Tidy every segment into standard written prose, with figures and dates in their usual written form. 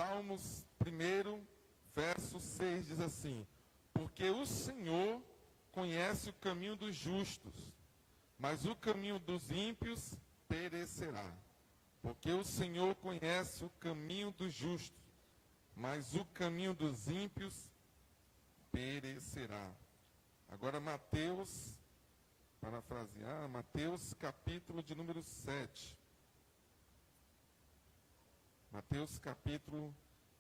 Salmos 1, verso 6 diz assim: porque o Senhor conhece o caminho dos justos, mas o caminho dos ímpios perecerá. Porque o Senhor conhece o caminho dos justos, mas o caminho dos ímpios perecerá. Agora Mateus, parafrasear, Mateus capítulo de número 7. Mateus capítulo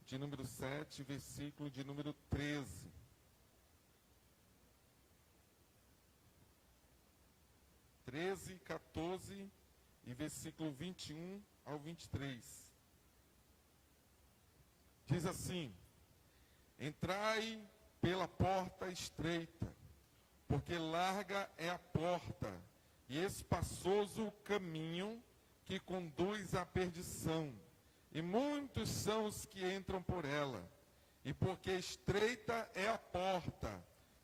de número 7, versículo de número 13. (13, 14) e versículo 21 ao 23. Diz assim: entrai pela porta estreita, porque larga é a porta, e espaçoso o caminho que conduz à perdição, e muitos são os que entram por ela. E porque estreita é a porta,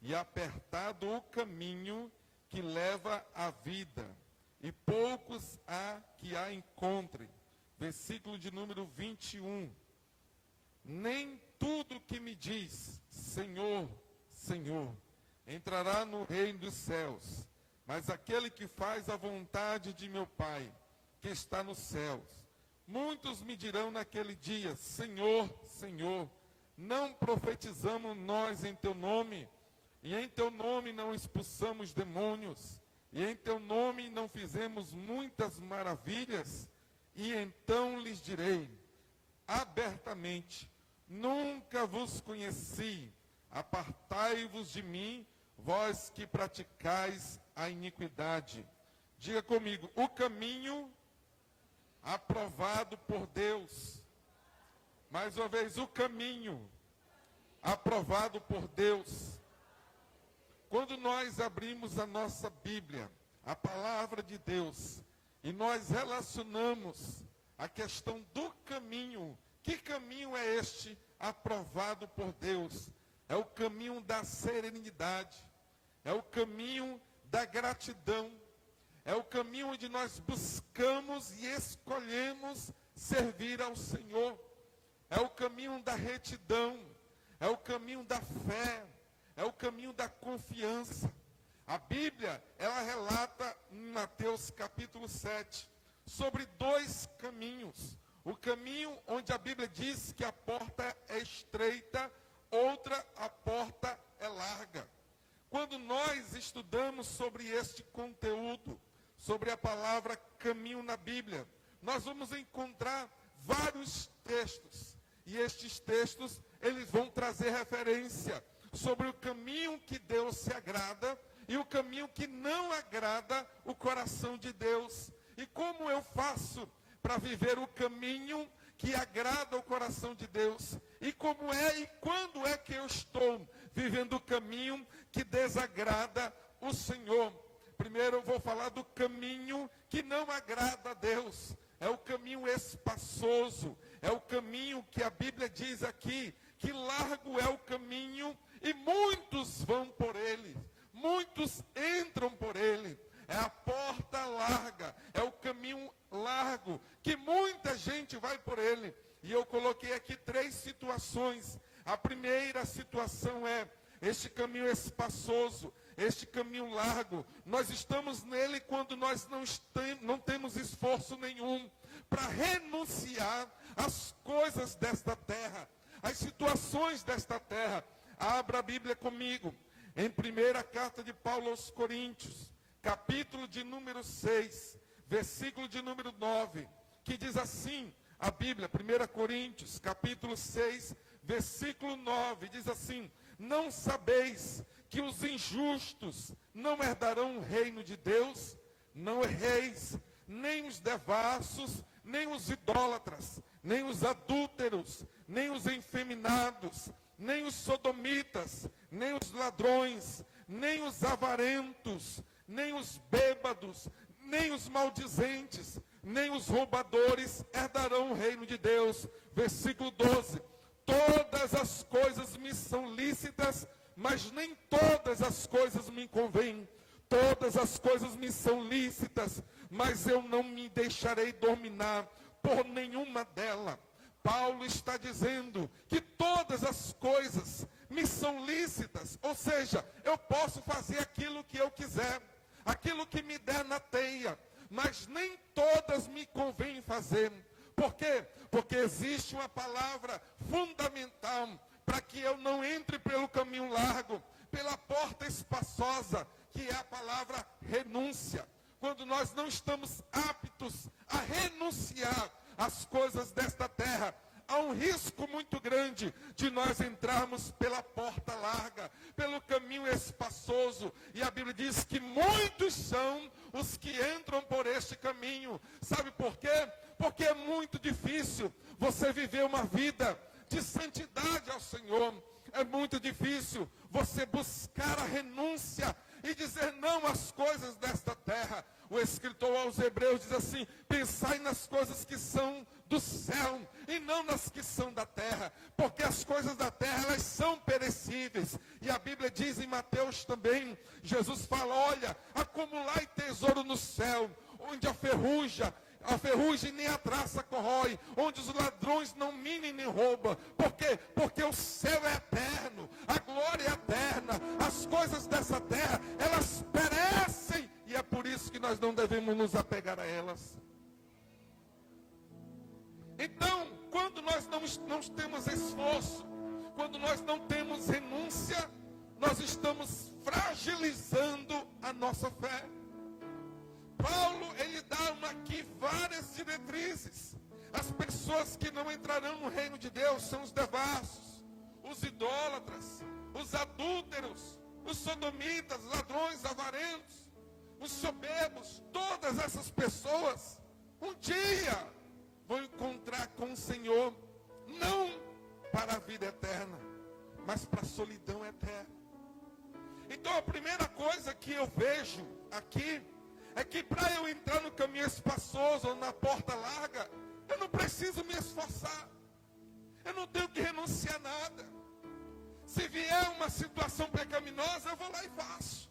e apertado o caminho que leva à vida, e poucos há que a encontrem. Versículo de número 21. Nem tudo que me diz, Senhor, Senhor, entrará no reino dos céus, mas aquele que faz a vontade de meu Pai, que está nos céus. Muitos me dirão naquele dia: Senhor, Senhor, não profetizamos nós em teu nome, e em teu nome não expulsamos demônios, e em teu nome não fizemos muitas maravilhas? E então lhes direi abertamente: nunca vos conheci, apartai-vos de mim, vós que praticais a iniquidade. Diga comigo: o caminho aprovado por Deus. Mais uma vez, o caminho aprovado por Deus. Quando nós abrimos a nossa Bíblia, a palavra de Deus, e nós relacionamos a questão do caminho, que caminho é este aprovado por Deus? É o caminho da serenidade, é o caminho da gratidão, é o caminho onde nós buscamos e escolhemos servir ao Senhor. É o caminho da retidão, é o caminho da fé, é o caminho da confiança. A Bíblia, ela relata em Mateus capítulo 7, sobre dois caminhos. O caminho onde a Bíblia diz que a porta é estreita, outra a porta é larga. Quando nós estudamos sobre este conteúdo, sobre a palavra caminho na Bíblia, nós vamos encontrar vários textos. E estes textos, eles vão trazer referência sobre o caminho que Deus se agrada e o caminho que não agrada o coração de Deus. E como eu faço para viver o caminho que agrada o coração de Deus? E como é e quando é que eu estou vivendo o caminho que desagrada o Senhor? Primeiro eu vou falar do caminho que não agrada a Deus. É o caminho espaçoso, é o caminho que a Bíblia diz aqui, que largo é o caminho e muitos vão por ele, muitos entram por ele. É a porta larga, é o caminho largo, que muita gente vai por ele. E eu coloquei aqui 3 situações. A primeira situação é este caminho espaçoso, este caminho largo. Nós estamos nele quando nós não temos esforço nenhum para renunciar às coisas desta terra, às situações desta terra. Abra a Bíblia comigo, em primeira carta de Paulo aos Coríntios, capítulo de número 6, versículo de número 9, que diz assim, a Bíblia, 1 Coríntios, capítulo 6, versículo 9, diz assim: não sabeis que os injustos não herdarão o reino de Deus? Não erreis, nem os devassos, nem os idólatras, nem os adúlteros, nem os efeminados, nem os sodomitas, nem os ladrões, nem os avarentos, nem os bêbados, nem os maldizentes, nem os roubadores herdarão o reino de Deus. Versículo 12. Todas as coisas me são lícitas, mas nem todas as coisas me convêm. Todas as coisas me são lícitas, mas eu não me deixarei dominar por nenhuma delas. Paulo está dizendo que todas as coisas me são lícitas, ou seja, eu posso fazer aquilo que eu quiser, aquilo que me der na teia, mas nem todas me convém fazer. Por quê? Porque existe uma palavra fundamental para que eu não entre pelo caminho largo, pela porta espaçosa, que é a palavra renúncia. Quando nós não estamos aptos a renunciar às coisas desta terra, há um risco muito grande de nós entrarmos pela porta larga, pelo caminho espaçoso. E a Bíblia diz que muitos são os que entram por este caminho. Sabe por quê? Porque é muito difícil você viver uma vida de santidade ao Senhor. É muito difícil você buscar a renúncia e dizer não às coisas desta terra. O escritor aos Hebreus diz assim: pensai nas coisas que são do céu e não nas que são da terra, porque as coisas da terra elas são perecíveis. E a Bíblia diz em Mateus também, Jesus fala: olha, acumulai tesouro no céu, onde a ferrugem nem a traça corrói, onde os ladrões não minem nem roubam. Por quê? Porque o céu é eterno, a glória é eterna, as coisas dessa terra, elas perecem, e é por isso que nós não devemos nos apegar a elas. Então, quando nós não temos esforço, quando nós não temos renúncia, nós estamos fragilizando a nossa fé. Paulo, ele dá aqui várias diretrizes. As pessoas que não entrarão no reino de Deus são os devassos, os idólatras, os adúlteros, os sodomitas, ladrões, avarentos, os soberbos. Todas essas pessoas, um dia, vão encontrar com o Senhor, não para a vida eterna, mas para a solidão eterna. Então, a primeira coisa que eu vejo aqui é que para eu entrar no caminho espaçoso ou na porta larga, eu não preciso me esforçar. Eu não tenho que renunciar a nada. Se vier uma situação pecaminosa, eu vou lá e faço.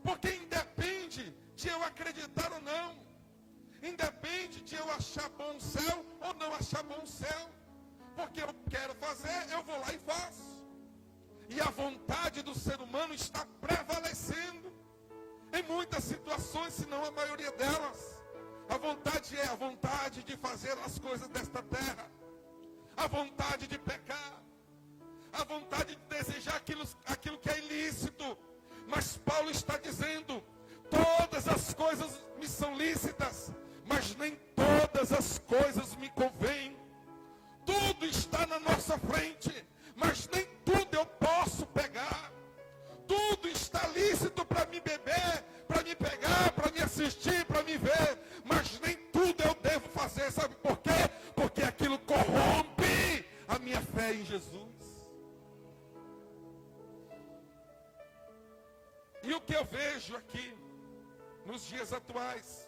Porque independe de eu acreditar ou não. Independe de eu achar bom o céu ou não achar bom o céu. Porque eu quero fazer, eu vou lá e faço. E a vontade do ser humano está prevalecendo em muitas situações, se não a maioria delas. A vontade é a vontade de fazer as coisas desta terra. A vontade de pecar. A vontade de desejar aquilo que é ilícito. Mas Paulo está dizendo: todas as coisas me são lícitas, mas nem todas as coisas me convêm. Tudo está na nossa frente, mas nem tudo eu posso pegar. Tudo está lícito para me beber, para me pegar, para me assistir, para me ver, mas nem tudo eu devo fazer. Sabe por quê? Porque aquilo corrompe a minha fé em Jesus. E o que eu vejo aqui, nos dias atuais,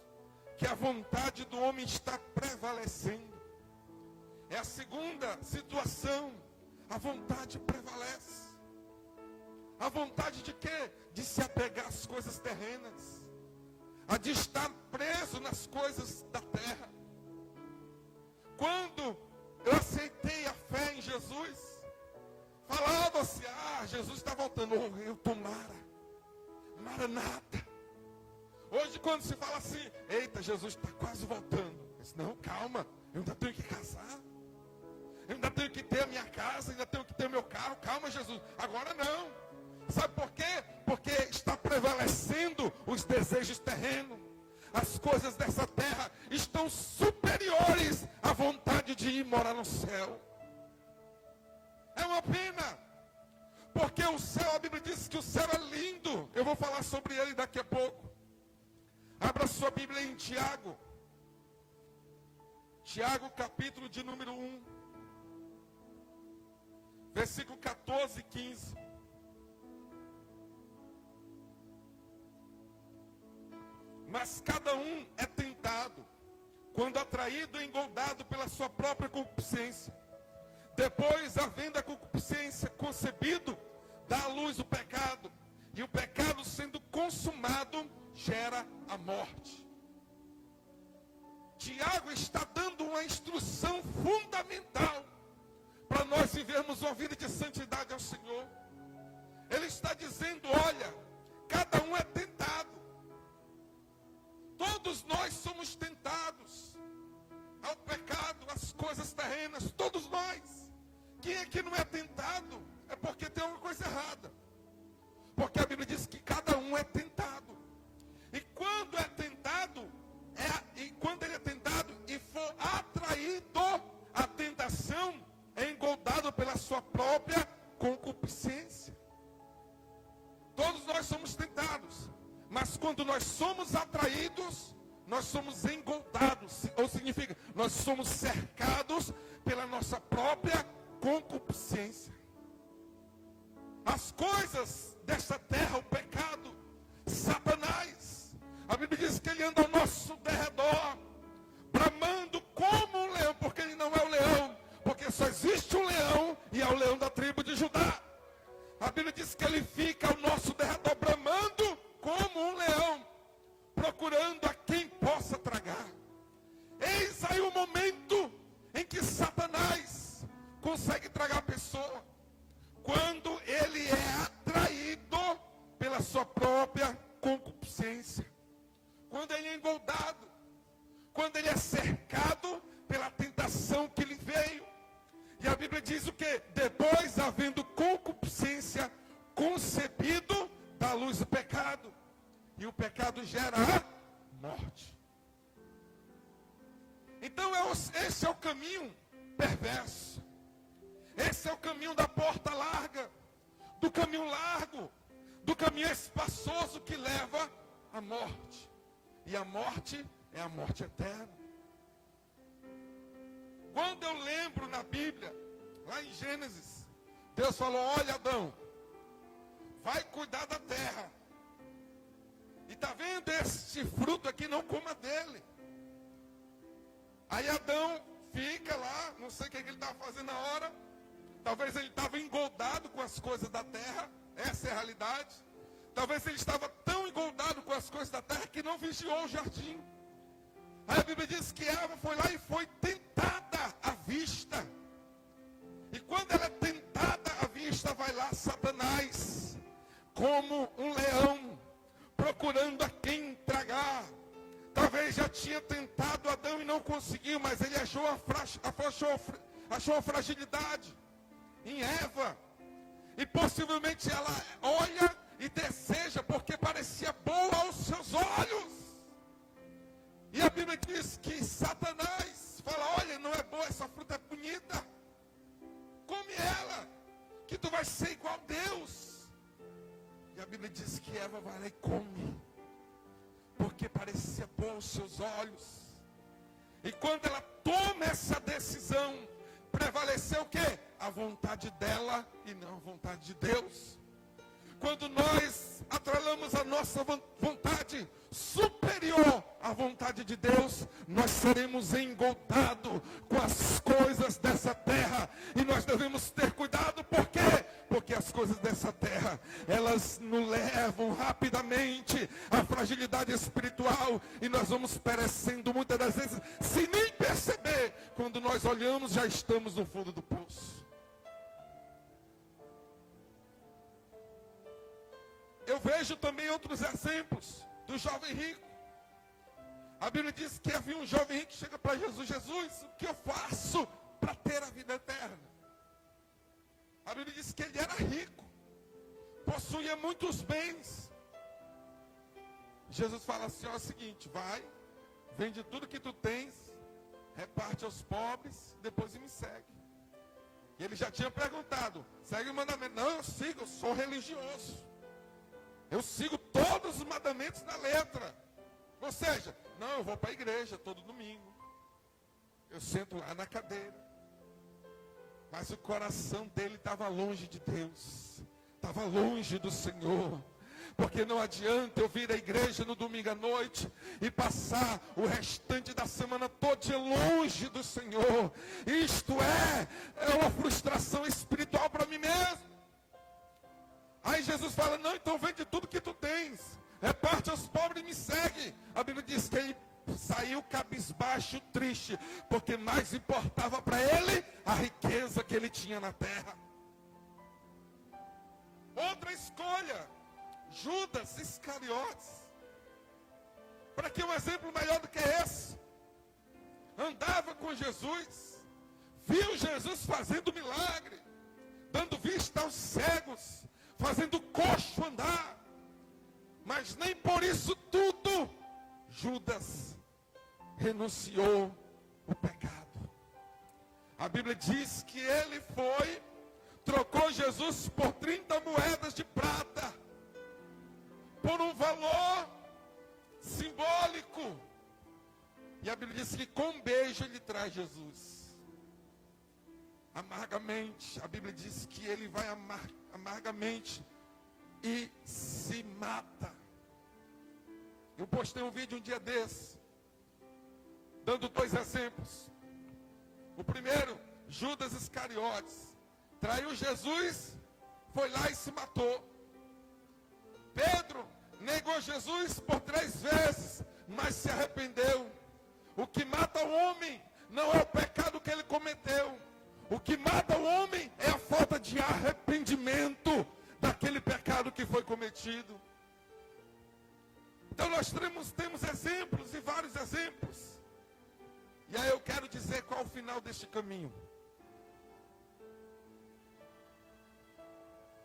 que a vontade do homem está prevalecendo. É a segunda situação, a vontade prevalece. A vontade de quê? De se apegar às coisas terrenas. A de estar preso nas coisas da terra. Quando eu aceitei a fé em Jesus, falava-se: Jesus está voltando. Eu tomara. Maranata. Hoje quando se fala assim: eita, Jesus está quase voltando. Eu disse: não, calma, eu ainda tenho que casar. Eu ainda tenho que ter a minha casa, ainda tenho que ter o meu carro. Calma, Jesus, agora não. Sabe por quê? Porque está prevalecendo os desejos terrenos. As coisas dessa terra estão superiores à vontade de ir morar no céu. É uma pena. Porque o céu, a Bíblia diz que o céu é lindo. Eu vou falar sobre ele daqui a pouco. Abra sua Bíblia em Tiago. Tiago, capítulo de número 1. Versículo 14 e 15. Mas cada um é tentado, quando atraído e engoldado pela sua própria concupiscência. Depois, havendo a concupiscência concebido, dá à luz o pecado. E o pecado, sendo consumado, gera a morte. Tiago está dando uma instrução fundamental para nós vivermos uma vida de santidade ao Senhor. Ele está dizendo, olha, cada um é tentado. Todos nós somos tentados ao pecado, às coisas terrenas, todos nós. Quem aqui não é tentado é porque tem alguma coisa errada. Porque a Bíblia diz que cada um é tentado. E quando é tentado, quando ele é tentado e for atraído à tentação, é engoldado pela sua própria concupiscência. Todos nós somos tentados, mas quando nós somos atraídos, nós somos engoldados, ou significa, nós somos cercados pela nossa própria concupiscência. As coisas desta terra, o pecado, Satanás, a Bíblia diz que ele anda ao nosso derredor, bramando como um leão, porque ele não é o leão, porque só existe um leão, e é o leão da tribo de Judá. A Bíblia diz que ele fica ao nosso derredor, bramando como um leão, procurando a quem possa tragar. Eis aí o momento em que Satanás consegue tragar a pessoa, quando ele é atraído pela sua própria concupiscência, quando ele é engoldado, quando ele é cercado pela tentação que lhe veio. E a Bíblia diz o quê? Depois, havendo concupiscência, concebido, dá à luz o pecado. E o pecado gera a morte. Então esse é o caminho perverso. Esse é o caminho da porta larga, do caminho largo, do caminho espaçoso que leva à morte. E a morte é a morte eterna. Quando eu lembro na Bíblia, lá em Gênesis, Deus falou, olha Adão, vai cuidar da terra. E está vendo este fruto aqui, não coma dele. Aí Adão fica lá, não sei o que ele estava fazendo na hora. Talvez ele estava engoldado com as coisas da terra, essa é a realidade. Talvez ele estava tão engoldado com as coisas da terra que não vigiou o jardim. Aí a Bíblia diz que Eva foi lá e foi tentada à vista. E quando ela é tentada à vista, vai lá Satanás, como um leão, procurando a quem tragar. Talvez já tinha tentado Adão e não conseguiu, mas ele achou a fragilidade em Eva. E possivelmente ela olha e deseja, porque parecia boa aos seus olhos. E a Bíblia diz que Satanás fala, olha, não é boa, essa fruta é bonita. Come ela, que tu vai ser igual a Deus. E a Bíblia diz que Eva vai lá e come, porque parecia boa aos seus olhos. E quando ela toma essa decisão, prevaleceu o quê? A vontade dela e não a vontade de Deus. Quando nós atrelamos a nossa vontade superior à vontade de Deus, nós seremos engoldados com as coisas dessa terra. E nós devemos ter cuidado, por quê? Porque as coisas dessa terra, elas nos levam rapidamente à fragilidade espiritual. E nós vamos perecendo muitas das vezes, sem nem perceber. Quando nós olhamos, já estamos no fundo do poço. Eu vejo também outros exemplos do jovem rico. A Bíblia diz que havia um jovem rico que chega para Jesus. Jesus, o que eu faço para ter a vida eterna? A Bíblia diz que ele era rico, possuía muitos bens. Jesus fala assim, ó, é o seguinte, vai, vende tudo que tu tens, reparte aos pobres, depois me segue. E ele já tinha perguntado, segue o mandamento? Não, eu sigo, eu sou religioso. Eu sigo todos os mandamentos na letra. Ou seja, não, eu vou para a igreja todo domingo. Eu sento lá na cadeira. Mas o coração dele estava longe de Deus. Estava longe do Senhor. Porque não adianta eu vir à igreja no domingo à noite e passar o restante da semana toda longe do Senhor. Isto é uma frustração espiritual para mim mesmo. Aí Jesus fala, não, então vende tudo que tu tens, reparte aos pobres e me segue. A Bíblia diz que ele saiu cabisbaixo, triste, porque mais importava para ele a riqueza que ele tinha na terra. Outra escolha, Judas Iscariotes. Para que um exemplo maior do que esse? Andava com Jesus, viu Jesus fazendo milagre, dando vista aos cegos, fazendo o coxo andar. Mas nem por isso tudo, Judas renunciou o pecado. A Bíblia diz que ele trocou Jesus por 30 moedas de prata, por um valor simbólico. E a Bíblia diz que com um beijo ele traz Jesus. Amargamente, a Bíblia diz que ele vai amargamente e se mata. Eu postei um vídeo um dia desse, dando 2 exemplos. O primeiro, Judas Iscariotes, traiu Jesus, foi lá e se matou. Pedro negou Jesus por 3 vezes, mas se arrependeu. O que mata o homem não é o pecado que ele cometeu. O que mata o homem é a falta de arrependimento daquele pecado que foi cometido. Então nós temos exemplos e vários exemplos. E aí eu quero dizer qual é o final deste caminho.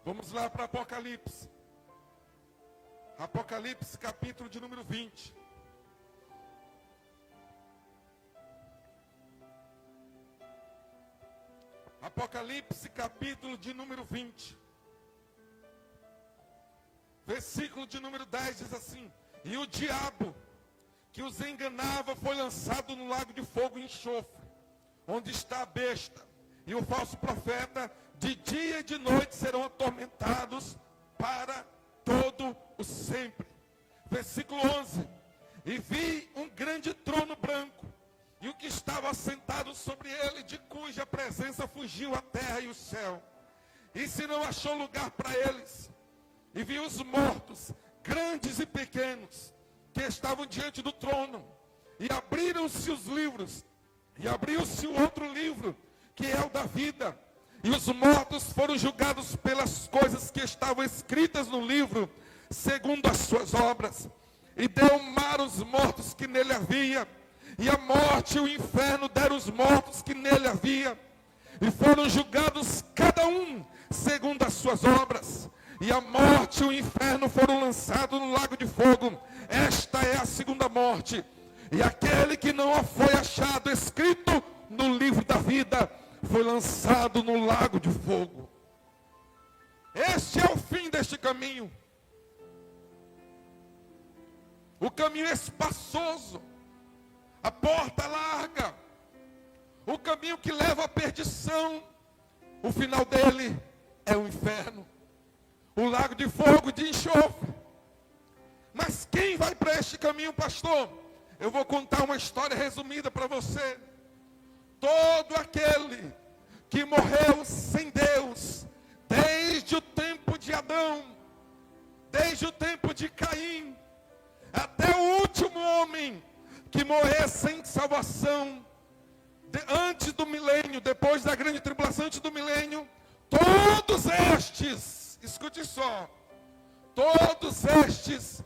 Vamos lá para Apocalipse. Apocalipse, capítulo de número 20. Apocalipse, capítulo de número 20. Versículo de número 10 diz assim: e o diabo que os enganava foi lançado no lago de fogo e enxofre, onde está a besta e o falso profeta, de dia e de noite serão atormentados para todo o sempre. Versículo 11: e vi um grande trono branco, e o que estava assentado sobre ele, de cuja presença fugiu a terra e o céu, e se não achou lugar para eles. E vi os mortos, grandes e pequenos, que estavam diante do trono, e abriram-se os livros, e abriu-se o outro livro, que é o da vida, e os mortos foram julgados pelas coisas que estavam escritas no livro, segundo as suas obras. E deu o mar os mortos que nele havia, e a morte e o inferno deram os mortos que nele havia, e foram julgados cada um segundo as suas obras. E a morte e o inferno foram lançados no lago de fogo. Esta é a segunda morte. E aquele que não foi achado escrito no livro da vida foi lançado no lago de fogo. Este é o fim deste caminho. O caminho é espaçoso, a porta larga, o caminho que leva à perdição. O final dele é o inferno, o lago de fogo e de enxofre. Mas quem vai para este caminho, pastor? Eu vou contar uma história resumida para você. Todo aquele que morreu sem Deus, desde o tempo de Adão, desde o tempo de Caim, até o último homem que morrer sem salvação, antes do milênio, depois da grande tribulação, antes do milênio, todos estes, escute só, todos estes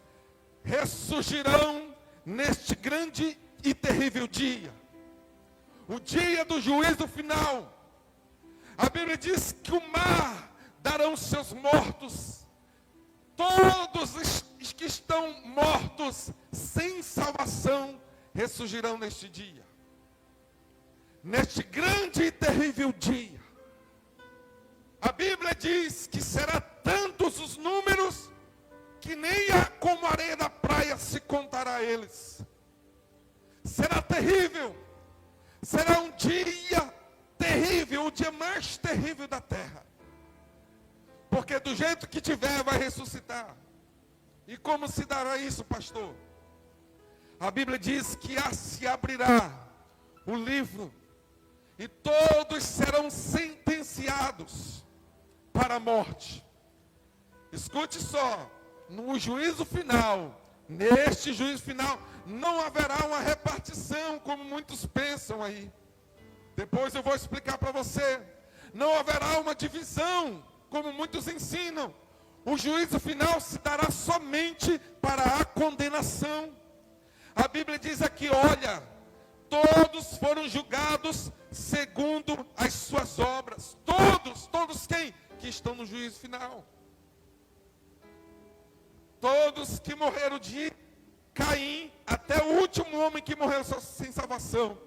ressurgirão neste grande e terrível dia, o dia do juízo final. A Bíblia diz que o mar dará os seus mortos, todos os que estão mortos sem salvação ressurgirão neste dia, neste grande e terrível dia. A Bíblia diz que será tantos os números que nem como a areia da praia se contará a eles. Será terrível, será um dia terrível, o dia mais terrível da terra, porque do jeito que tiver vai ressuscitar. E como se dará isso, pastor? A Bíblia diz que se abrirá o livro e todos serão sentenciados para a morte. Escute só, no juízo final, neste juízo final, Não haverá uma repartição, como muitos pensam aí. Depois eu vou explicar para você. Não haverá uma divisão, como muitos ensinam. O juízo final se dará somente para a condenação. A Bíblia diz aqui, olha, todos foram julgados segundo as suas obras. Todos quem? Que estão no juízo final. Todos que morreram de Caim, até o último homem que morreu sem salvação,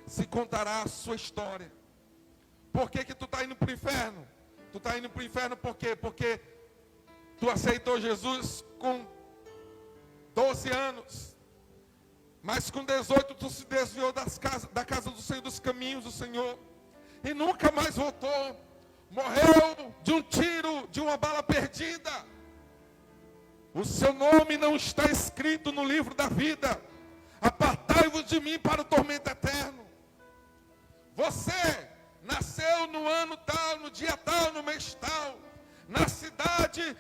se contará a sua história. Por que tu está indo para o inferno? Tu está indo para o inferno por quê? Porque tu aceitou Jesus com 12 anos. Mas com 18 tu se desviou da casa do Senhor, dos caminhos do Senhor. E nunca mais voltou. Morreu de um tiro, de uma bala perdida. O seu nome não está escrito no livro da vida. Apartai-vos de mim para o tormento eterno. Você nasceu no ano tal, no dia tal, no mês tal, na cidade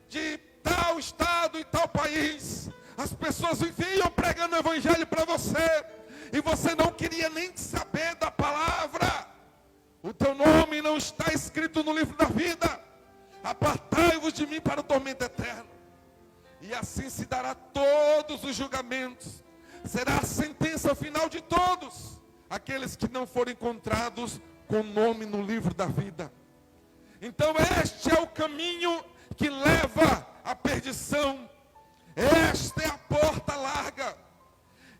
de tal estado e tal país. As pessoas vinham pregando o evangelho para você, e você não queria nem saber da palavra. O teu nome não está escrito no livro da vida. Apartai-vos de mim para o tormento eterno. E assim se dará todos os julgamentos. Será a sentença final de todos aqueles que não forem encontrados com nome no livro da vida. Então este é o caminho que leva à perdição. Esta é a porta larga.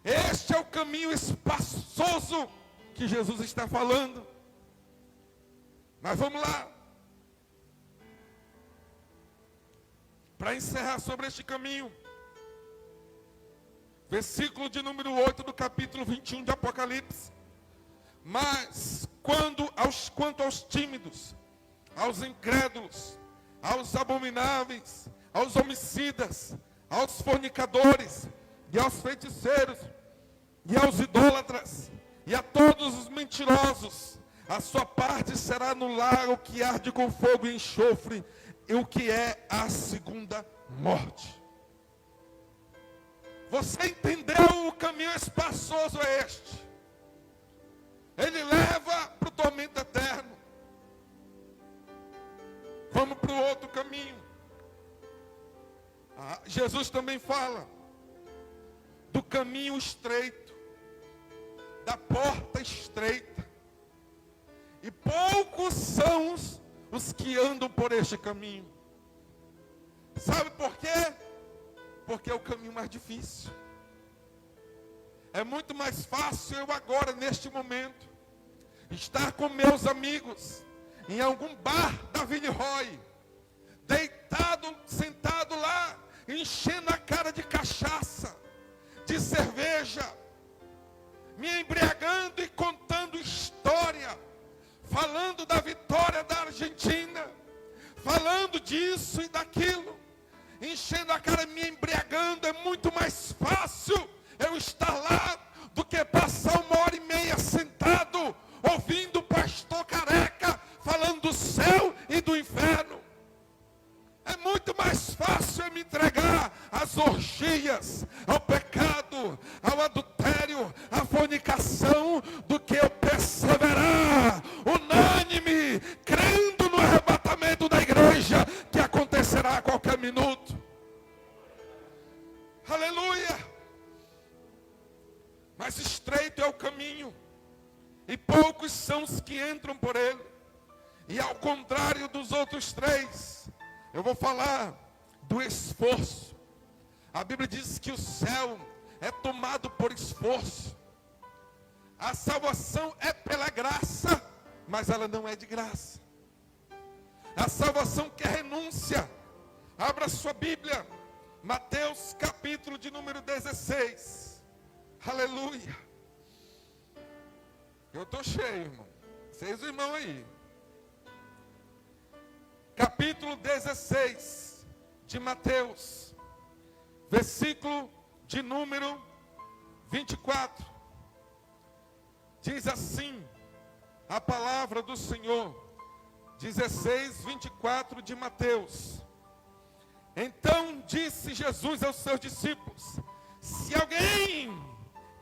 Este é o caminho espaçoso que Jesus está falando. Mas vamos lá. Para encerrar sobre este caminho. Versículo de número 8 do capítulo 21 de Apocalipse. Mas quanto aos tímidos, aos incrédulos, aos abomináveis, aos homicidas, aos fornicadores, e aos feiticeiros, e aos idólatras, e a todos os mentirosos, a sua parte será no lago que arde com fogo e enxofre, e o que é a segunda morte. Você entendeu? O caminho espaçoso é este. Ele leva para o tormento eterno. Vamos para o outro caminho. Jesus também fala do caminho estreito, da porta estreita. E poucos são os que andam por este caminho. Sabe por quê? Porque é o caminho mais difícil. É muito mais fácil eu agora, neste momento, estar com meus amigos em algum bar da Villeroy, deitado, sentado lá, enchendo a cara de cachaça, de cerveja, me embriagando e contando história, falando da vitória da Argentina, falando disso e daquilo, enchendo a cara, me embriagando. É muito mais fácil eu estar lá do que passar 1h30 sentado, ouvindo o pastor careca falando do céu e do inferno. É muito mais fácil eu me entregar às orgias, ao pecado, ao adultério, à fornicação, do que eu perseverar, unânime, crendo no arrebatamento da igreja, que acontecerá a qualquer minuto. Aleluia! Mas estreito é o caminho, e poucos são os que entram por ele. E ao contrário dos outros três, eu vou falar do esforço. A Bíblia diz que o céu é tomado por esforço. A salvação é pela graça, mas ela não é de graça. A salvação quer renúncia. Abra sua Bíblia, Mateus capítulo de número 16. Aleluia. Eu estou cheio, irmão. Vocês irmãos aí. Capítulo 16 de Mateus, versículo de número 24. Diz assim a palavra do Senhor. 16:24 de Mateus. Então disse Jesus aos seus discípulos: Se alguém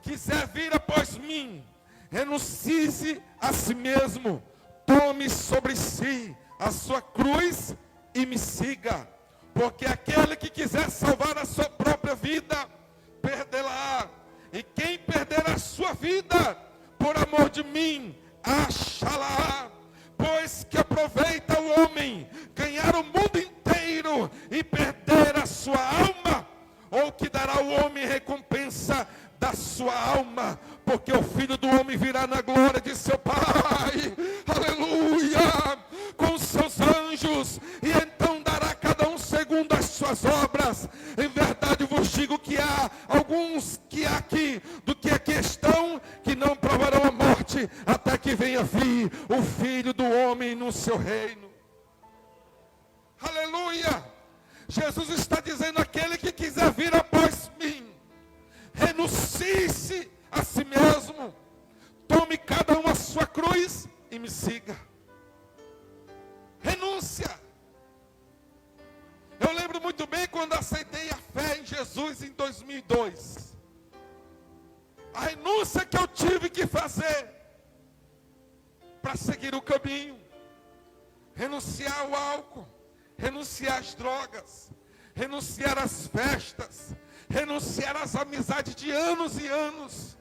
quiser vir após mim, renuncie-se a si mesmo, tome sobre si a sua cruz e me siga. Porque aquele que quiser salvar a sua própria vida, perdê-la. E quem perder a sua vida, por amor de mim, achá-la. Pois que aproveita o homem ganhar o mundo inteiro e perder a sua alma? Ou que dará o homem recompensa da sua alma? Porque o Filho do Homem virá na glória de seu Pai, aleluia, com seus anjos, e então dará a cada um segundo as suas obras. Em verdade vos digo que há alguns que aqui, do que aqui estão, que não provarão a morte, até que venha vir o Filho do Homem no seu reino. Aleluia! Jesus está dizendo: aquele que quiser vir após mim, renuncie-se a si mesmo, tome cada um a sua cruz e me siga. Renúncia. Eu lembro muito bem quando aceitei a fé em Jesus em 2002. A renúncia que eu tive que fazer para seguir o caminho. Renunciar ao álcool, renunciar às drogas, renunciar às festas, renunciar às amizades de anos e anos,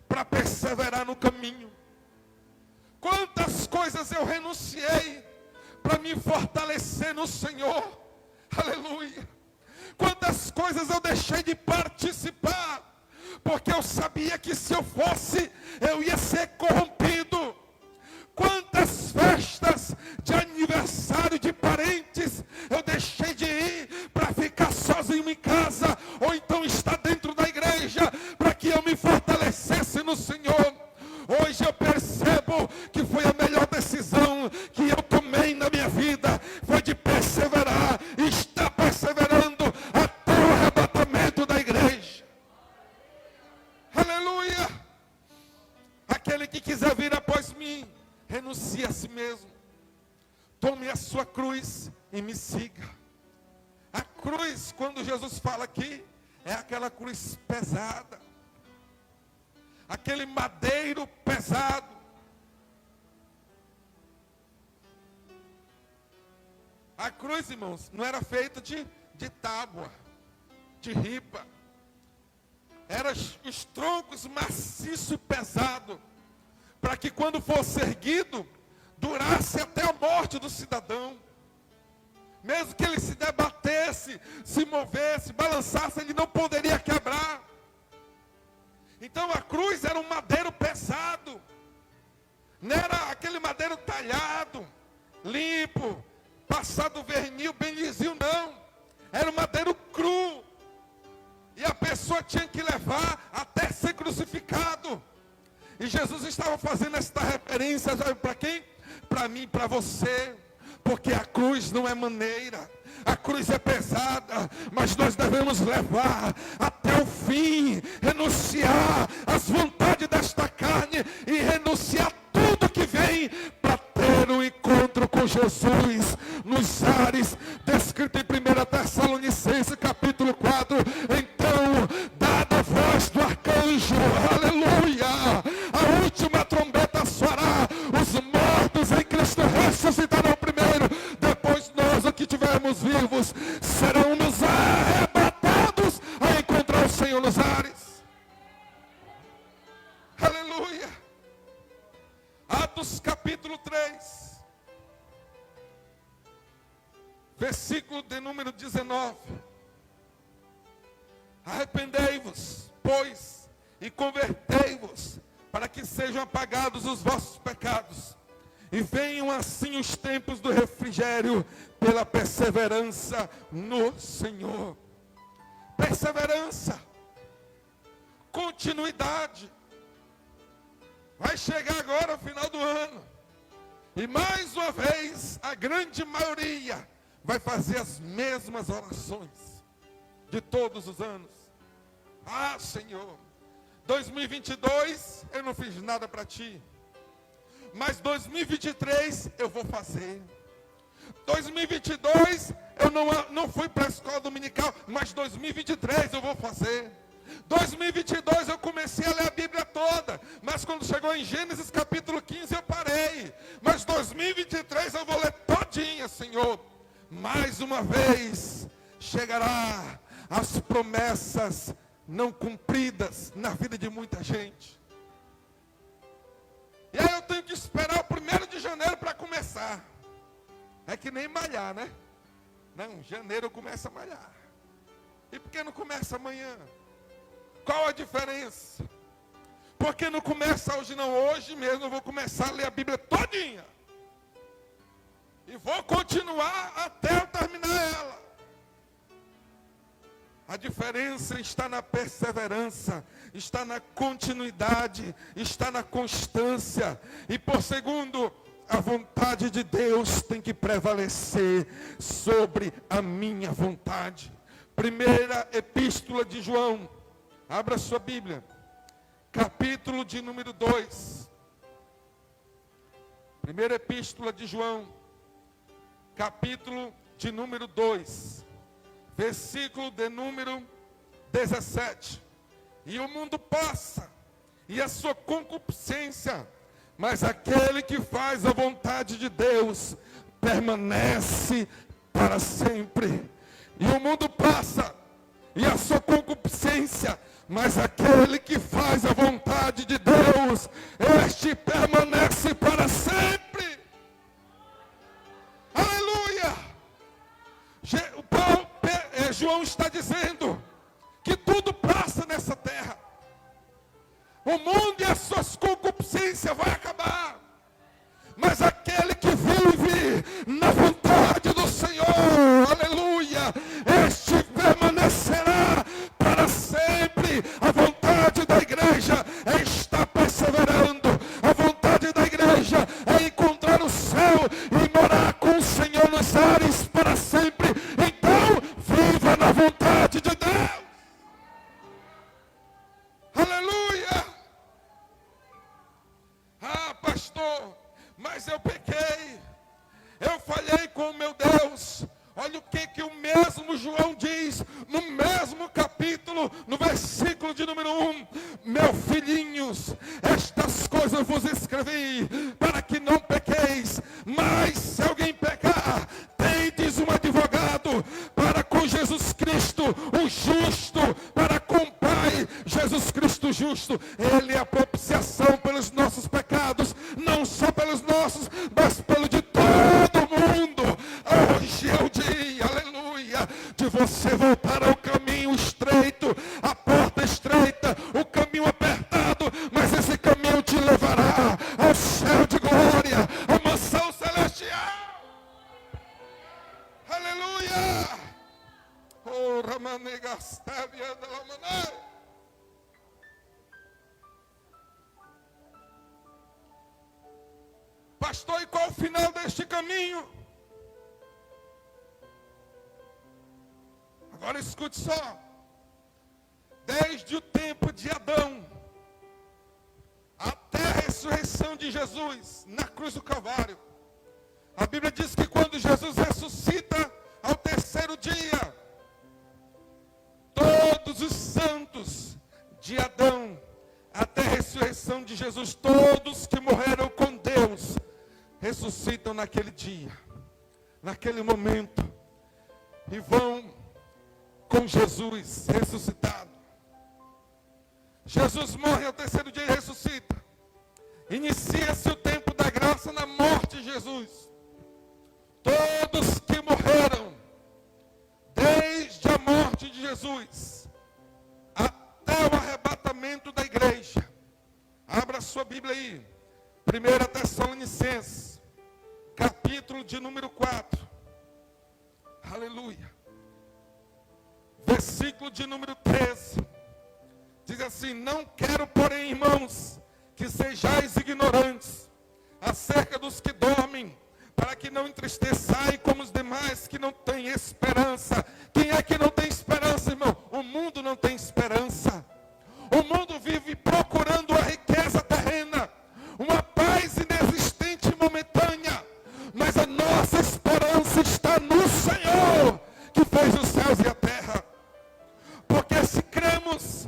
para perseverar no caminho. Quantas coisas eu renunciei para me fortalecer no Senhor, aleluia. Quantas coisas eu deixei de participar, porque eu sabia que se eu fosse, eu ia ser corrompido. Quantas festas de aniversário de parentes eu deixei de ir para ficar sozinho em casa, ou então estar dentro da igreja, para que eu me fortalecesse no Senhor. Hoje eu percebo que foi a melhor decisão que eu tomei na minha vida, foi de perseverar, e estar perseverando até o arrebatamento da igreja. Aleluia! Aquele que quiser vir após mim, renuncie a si mesmo, tome a sua cruz e me siga. A cruz, quando Jesus fala aqui, é aquela cruz pesada, aquele madeiro pesado. A cruz, irmãos, não era feita de tábua, de ripa. Eram os troncos maciços e pesados, para que quando fosse erguido, durasse até a morte do cidadão. Mesmo que ele se debatesse, se movesse, balançasse, ele não poderia quebrar. Então a cruz era um madeiro pesado. Não era aquele madeiro talhado, limpo, passado vernil, bem lisinho, não. Era um madeiro cru. E a pessoa tinha que levar até ser crucificado. E Jesus estava fazendo esta referência, sabe para quem? Para mim e para você. Porque a cruz não é maneira, a cruz é pesada, mas nós devemos levar até o fim, renunciar às vontades desta carne e renunciar tudo que vem para ter um encontro com Jesus nos ares, descrito em 1 Tessalonicenses capítulo 4. Então, dada a voz do arcanjo, aleluia, a última trombeta soará, os mortos em Cristo ressuscitarão primeiro, depois nós, os que tivermos vivos, seremos arrebatados a encontrar o Senhor nos ares. Aleluia. Atos capítulo 3, versículo de número 19. Arrependei-vos, pois, e convertei-vos, para que sejam apagados os vossos pecados, e venham assim os tempos do refrigério, pela perseverança no Senhor. Perseverança, continuidade. Vai chegar agora o final do ano, e mais uma vez, a grande maioria vai fazer as mesmas orações de todos os anos. Ah, Senhor, 2022 eu não fiz nada para ti, mas 2023 eu vou fazer. 2022 eu não fui para a escola dominical, mas 2023 eu vou fazer. 2022 eu comecei a ler a Bíblia toda, mas quando chegou em Gênesis capítulo 15 eu parei. Mas 2023 eu vou ler todinha, Senhor. Mais uma vez chegará as promessas não cumpridas na vida de muita gente. E aí eu tenho que esperar o 1º de janeiro para começar. É que nem malhar, né? Não, janeiro eu começo a malhar. E por que não começa amanhã? Qual a diferença? Por que não começa hoje não? Hoje mesmo eu vou começar a ler a Bíblia todinha. E vou continuar até eu terminar ela. A diferença está na perseverança, está na continuidade, está na constância. E por segundo, a vontade de Deus tem que prevalecer sobre a minha vontade. Primeira epístola de João. Abra sua Bíblia. Capítulo de número 2. Primeira epístola de João. Capítulo de número 2. Versículo de número 17. E o mundo passa, e a sua concupiscência, mas aquele que faz a vontade de Deus permanece para sempre. E o mundo passa, e a sua concupiscência, mas aquele que faz a vontade de Deus, este permanece para sempre. Aleluia! João está dizendo que tudo passa nessa terra. O mundo e as suas concupiscências vão acabar. Mas aquele que vive na vontade do Senhor, aleluia, este permanecerá para sempre. A vontade da igreja é estar perseverando. A vontade da igreja é encontrar o céu e morar com o Senhor nos ares para sempre. Então, viva na vontade de Deus. Aleluia. Ah, pastor, mas eu pequei, eu falhei com o meu Deus. Olha o que o mesmo João diz, no mesmo capítulo, no versículo de número 1. Meus filhinhos, estas coisas vos escrevi, para que não pequeis. Mas se alguém pecar, tendes um advogado para com Jesus Cristo, o justo, para com o Pai, Jesus Cristo justo. Ele é a propiciação pelos nossos pecados, não só pelos nossos, mas pelo de todo mundo. Hoje é o dia, aleluia, de você voltar ao caminho estreito, a porta estreita, o caminho apertado, mas esse caminho te levará ao céu de glória, à mansão celestial. Aleluia. Oh, Ramanegastavia da Lamané. Pastor, e qual o final deste caminho? Agora escute só. Desde o tempo de Adão até a ressurreição de Jesus na cruz do Calvário, a Bíblia diz que quando Jesus ressuscita ao terceiro dia, todos os santos de Adão até a ressurreição de Jesus, todos que morreram com Deus, ressuscitam naquele dia, naquele momento, e vão com Jesus ressuscitado. Jesus morre ao terceiro dia e ressuscita. Inicia-se o tempo da graça na morte de Jesus. Todos que morreram, desde a morte de Jesus até o arrebatamento da igreja. Abra sua Bíblia aí. 1 Tessalonicenses, capítulo de número 4. Aleluia. Versículo de número 13. Diz assim: não quero, porém, irmãos, que sejais ignorantes acerca dos que dormem, para que não entristeçai como os demais que não têm esperança. Quem é que não tem esperança, irmão? O mundo não tem esperança. O mundo vive procurando a riqueza terrena, uma paz inexistente e momentânea. Mas a nossa esperança está no Senhor, que fez os céus e a terra. Porque se cremos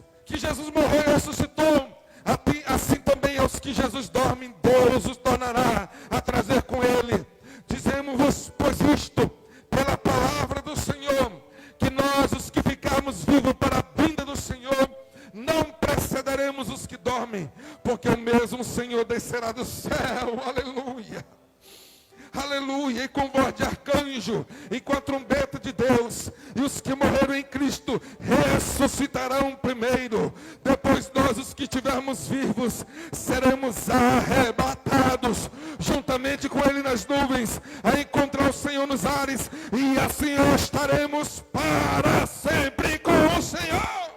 aleluia, e com voz de arcanjo, e com a trombeta de Deus, e os que morreram em Cristo ressuscitarão primeiro. Depois nós, os que estivermos vivos, seremos arrebatados juntamente com Ele nas nuvens, a encontrar o Senhor nos ares, e assim estaremos para sempre com o Senhor.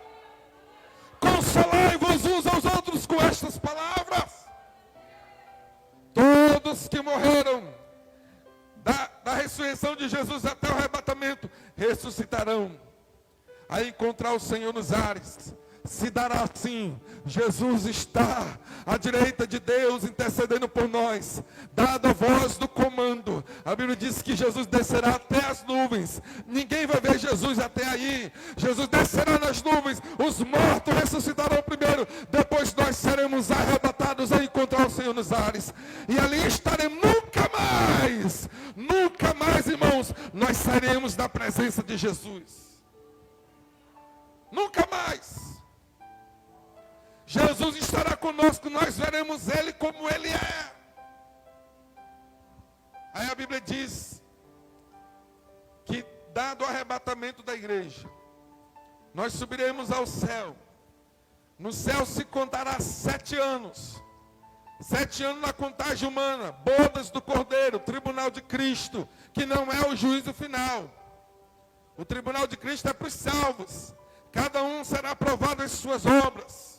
Consolai-vos uns aos outros com estas palavras. Todos que morreram da ressurreição de Jesus até o arrebatamento ressuscitarão a encontrar o Senhor nos ares. Se dará assim, Jesus está à direita de Deus intercedendo por nós, dada a voz do comando. A Bíblia diz que Jesus descerá até as nuvens. Ninguém vai ver Jesus até aí. Jesus descerá nas nuvens, os mortos ressuscitarão primeiro, depois nós seremos arrebatados a encontrar o Senhor nos ares, e ali estaremos nunca mais, irmãos, nós sairemos da presença de Jesus. Nunca mais. Jesus estará conosco, nós veremos Ele como Ele é. Aí a Bíblia diz que, dado o arrebatamento da igreja, nós subiremos ao céu. No céu se contará 7 anos. 7 anos na contagem humana, bodas do Cordeiro, tribunal de Cristo, que não é o juízo final. O tribunal de Cristo é para os salvos. Cada um será aprovado em suas obras.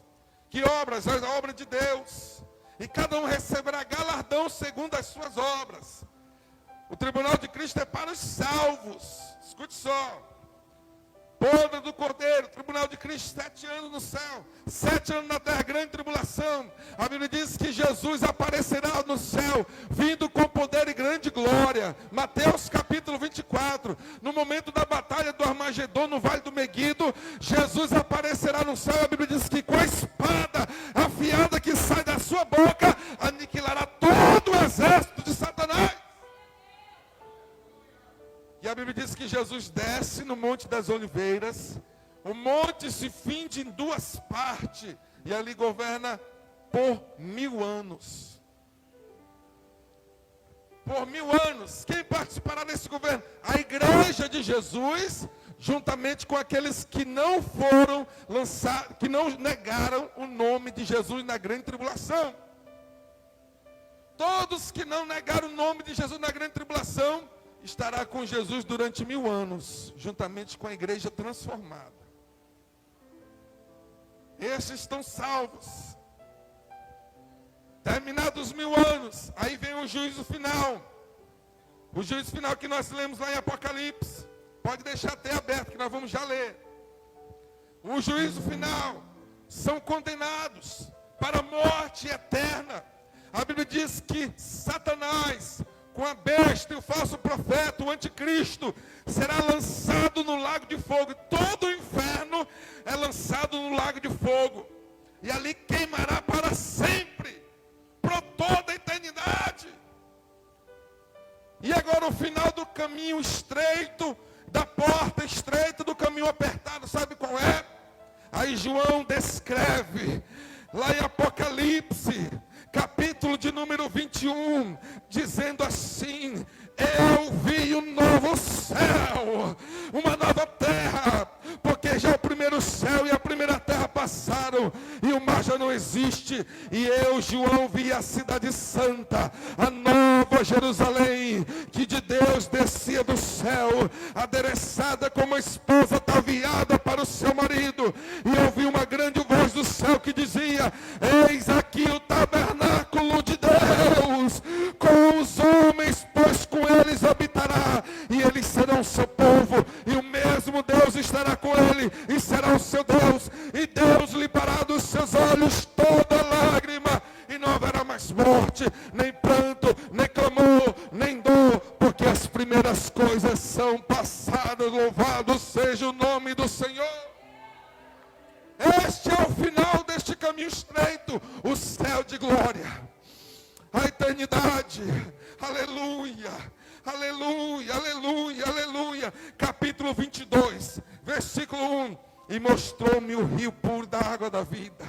Que obras? A obra de Deus. E cada um receberá galardão segundo as suas obras. O tribunal de Cristo é para os salvos. Escute só. Boda do Cordeiro, tribunal de Cristo, 7 anos no céu, 7 anos na terra, grande tribulação. A Bíblia diz que Jesus aparecerá no céu, vindo com poder e grande glória. Mateus capítulo 24, no momento da batalha do Armagedon, no vale do Meguido, Jesus aparecerá no céu. A Bíblia diz que com a espada afiada que sai da sua boca, aniquilará todo o exército de Satanás. E a Bíblia diz que Jesus desce no Monte das Oliveiras. O monte se finde em 2 partes. E ali governa por 1000 anos. Por 1000 anos. Quem participará desse governo? A igreja de Jesus, juntamente com aqueles que não foram lançados, que não negaram o nome de Jesus na grande tribulação. Todos que não negaram o nome de Jesus na grande tribulação estará com Jesus durante 1000 anos, juntamente com a igreja transformada. Estes estão salvos. Terminados os 1000 anos, aí vem o juízo final. O juízo final que nós lemos lá em Apocalipse. Pode deixar até aberto, que nós vamos já ler. O juízo final, são condenados para a morte eterna. A Bíblia diz que Satanás, com a besta e o falso profeta, o anticristo, será lançado no lago de fogo. Todo o inferno é lançado no lago de fogo. E ali queimará para sempre, por toda a eternidade. E agora o final do caminho estreito, da porta estreita, do caminho apertado, sabe qual é? Aí João descreve, lá em Apocalipse, capítulo de número 21, dizendo assim: eu vi um novo céu, uma nova terra, porque já o primeiro céu e a primeira terra passaram, e o mar já não existe. E eu, João, vi a cidade santa, a nova Jerusalém, que de Deus descia do céu, adereçada como uma esposa ataviada para o seu marido. E eu vi uma grande voz do céu que dizia: eis aqui o tabernáculo de Deus com os homens, pois com eles habitará, e eles serão seu povo, e o mesmo Deus estará com ele, e será o seu Deus, e Deus limpará dos seus olhos toda lágrima, e não haverá mais morte, nem pranto, nem clamor, nem dor, porque as primeiras coisas são passadas. Louvado seja o nome do Senhor. Este é o final deste caminho estreito, o céu de glória, a eternidade. Aleluia, aleluia, aleluia, aleluia. Capítulo 22, versículo 1. E mostrou-me o rio puro da água da vida,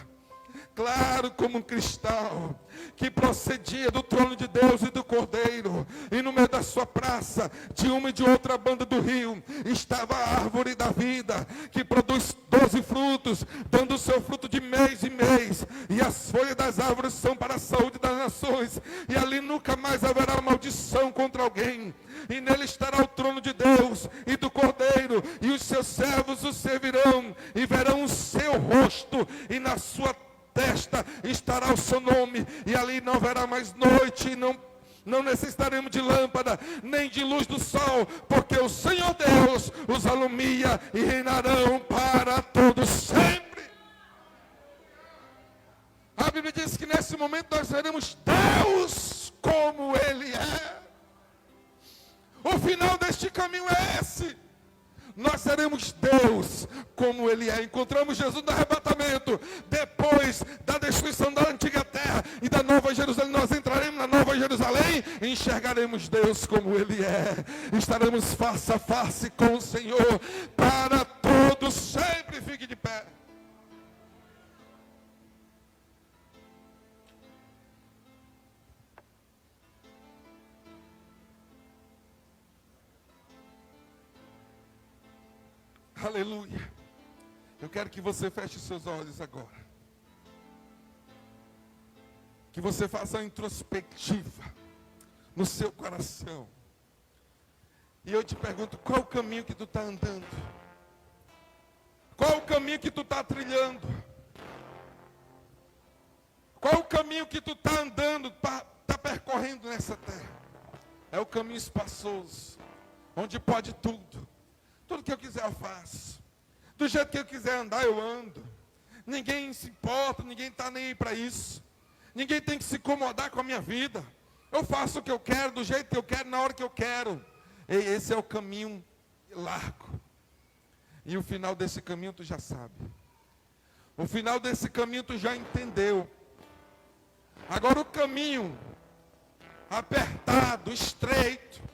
claro como um cristal, que procedia do trono de Deus e do Cordeiro, e no meio da sua praça, de uma e de outra banda do rio, estava a árvore da vida, que produz 12 frutos, dando o seu fruto de mês em mês, e as folhas das árvores são para a saúde das nações, e ali nunca mais haverá maldição contra alguém, e nele estará o trono de Deus e do Cordeiro, e os seus servos o servirão, e verão o seu rosto, e na sua testa estará o seu nome, e ali não haverá mais noite, e não necessitaremos de lâmpada, nem de luz do sol, porque o Senhor Deus os alumia e reinarão para todos sempre. A Bíblia diz que nesse momento nós veremos Deus como Ele é. O final deste caminho é esse. Nós seremos Deus como Ele é. Encontramos Jesus no arrebatamento. Depois da destruição da antiga terra e da nova Jerusalém, nós entraremos na nova Jerusalém e enxergaremos Deus como Ele é. Estaremos face a face com o Senhor para todos sempre. Fique de pé. Aleluia. Eu quero que você feche seus olhos agora. Que você faça uma introspectiva no seu coração. E eu te pergunto, qual o caminho que tu está andando? Qual o caminho que tu está trilhando? Qual o caminho que tu está andando, está percorrendo nessa terra? É o caminho espaçoso, onde pode tudo. Tudo que eu quiser eu faço. Do jeito que eu quiser andar, eu ando. Ninguém se importa, ninguém está nem aí para isso. Ninguém tem que se incomodar com a minha vida. Eu faço o que eu quero, do jeito que eu quero, na hora que eu quero. E esse é o caminho largo. E o final desse caminho tu já sabe. O final desse caminho tu já entendeu. Agora o caminho apertado, estreito,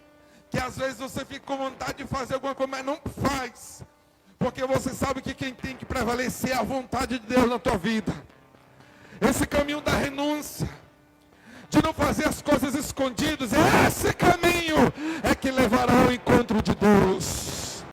que às vezes você fica com vontade de fazer alguma coisa, mas não faz. Porque você sabe que quem tem que prevalecer é a vontade de Deus na tua vida. Esse caminho da renúncia, de não fazer as coisas escondidas, esse caminho é que levará ao encontro de Deus.